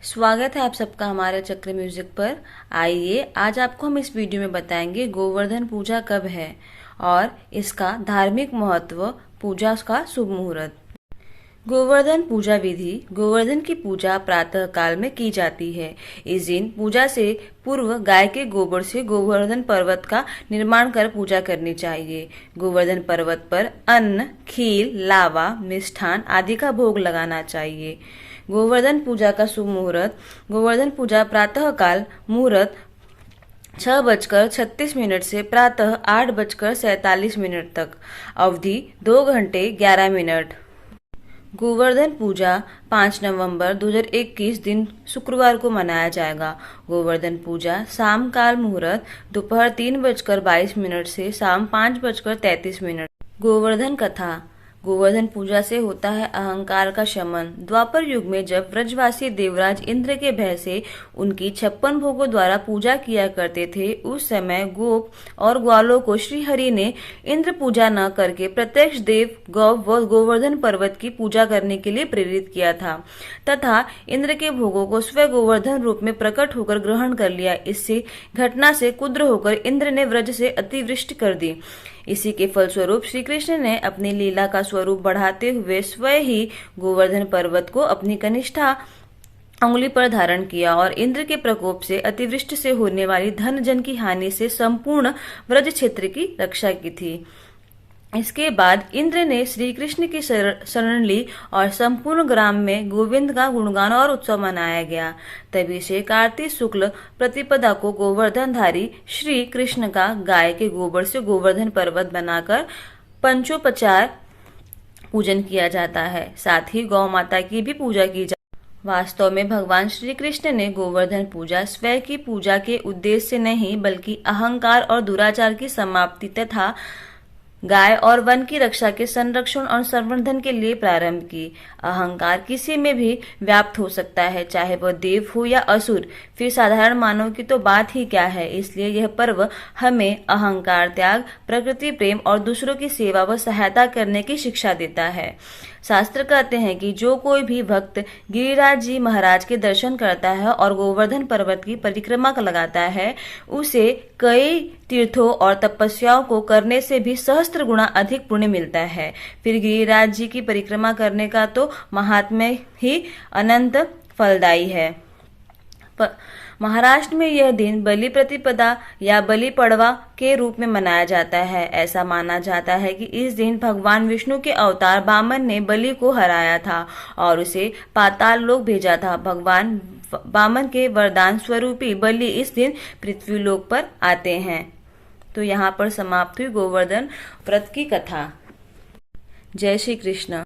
स्वागत है आप सबका हमारे चक्र म्यूजिक पर। आइए आज आपको हम इस वीडियो में बताएंगे गोवर्धन पूजा कब है और इसका धार्मिक महत्व, पूजा का शुभ मुहूर्त। गोवर्धन पूजा विधि। गोवर्धन की पूजा प्रातः काल में की जाती है। इस दिन पूजा से पूर्व गाय के गोबर से गोवर्धन पर्वत का निर्माण कर पूजा करनी चाहिए। गोवर्धन पर्वत पर अन्न, खीर, लावा, मिष्ठान आदि का भोग लगाना चाहिए। गोवर्धन पूजा का शुभ मुहूर्त। गोवर्धन पूजा प्रातः काल मुहूर्त 6:36 से प्रातः 8:47 तक। अवधि 2 घंटे 11 मिनट। गोवर्धन पूजा 5 नवंबर 2021 दिन शुक्रवार को मनाया जाएगा। गोवर्धन पूजा शाम काल मुहूर्त दोपहर 3:22 से शाम 5:33। गोवर्धन कथा। गोवर्धन पूजा से होता है अहंकार का शमन। द्वापर युग में जब व्रजवासी देवराज इंद्र के भय से उनकी 56 भोगों द्वारा पूजा किया करते थे, उस समय गोप और ग्वालों को श्री हरि ने इंद्र पूजा न करके प्रत्यक्ष देव, गौ व गोवर्धन पर्वत की पूजा करने के लिए प्रेरित किया था तथा इंद्र के भोगों को स्वयं गोवर्धन रूप में प्रकट होकर ग्रहण कर लिया। इससे घटना से कुद्र होकर इंद्र ने व्रज से अतिवृष्टि कर दी। इसी के फलस्वरूप श्री कृष्ण ने अपनी लीला का स्वरूप बढ़ाते हुए स्वयं ही गोवर्धन पर्वत को अपनी कनिष्ठा उंगली पर धारण किया और इंद्र के प्रकोप से अतिवृष्टि से होने वाली धन जन की हानि से संपूर्ण व्रज क्षेत्र की रक्षा की थी। इसके बाद इंद्र ने श्री कृष्ण की शरण ली और संपूर्ण ग्राम में गोविंद का गुणगान और उत्सव मनाया गया। तभी से कार्तिक शुक्ल प्रतिपदा को गोवर्धनधारी श्री कृष्ण का गाय के गोबर से गोवर्धन पर्वत बनाकर पंचोपचार पूजन किया जाता है। साथ ही गौ माता की भी पूजा की जाती है। वास्तव में भगवान श्री कृष्ण ने गोवर्धन पूजा स्वयं की पूजा के उद्देश्य से नहीं, बल्कि अहंकार और दुराचार की समाप्ति तथा गाय और वन की रक्षा के संरक्षण और संवर्धन के लिए प्रारंभ की। अहंकार किसी में भी व्याप्त हो सकता है, चाहे वह देव हो या असुर, फिर साधारण मानव की तो बात ही क्या है। इसलिए यह पर्व हमें अहंकार त्याग, प्रकृति प्रेम और दूसरों की सेवा व सहायता करने की शिक्षा देता है। शास्त्र कहते हैं कि जो कोई भी भक्त गिरिराज जी महाराज के दर्शन करता है और गोवर्धन पर्वत की परिक्रमा लगाता है, उसे कई तीर्थों और तपस्याओं को करने से भी सहस्त्र गुना अधिक पुण्य मिलता है। फिर गिरिराज जी की परिक्रमा करने का तो महात्म्य ही अनंत फलदायी है। महाराष्ट्र में यह दिन बलि प्रतिपदा या बलि पड़वा के रूप में मनाया जाता है। ऐसा माना जाता है कि इस दिन भगवान विष्णु के अवतार बामन ने बलि को हराया था और उसे पाताल लोक भेजा था। भगवान बामन के वरदान स्वरूपी बलि इस दिन पृथ्वी लोक पर आते हैं। तो यहाँ पर समाप्त हुई गोवर्धन व्रत की कथा। जय श्री कृष्ण।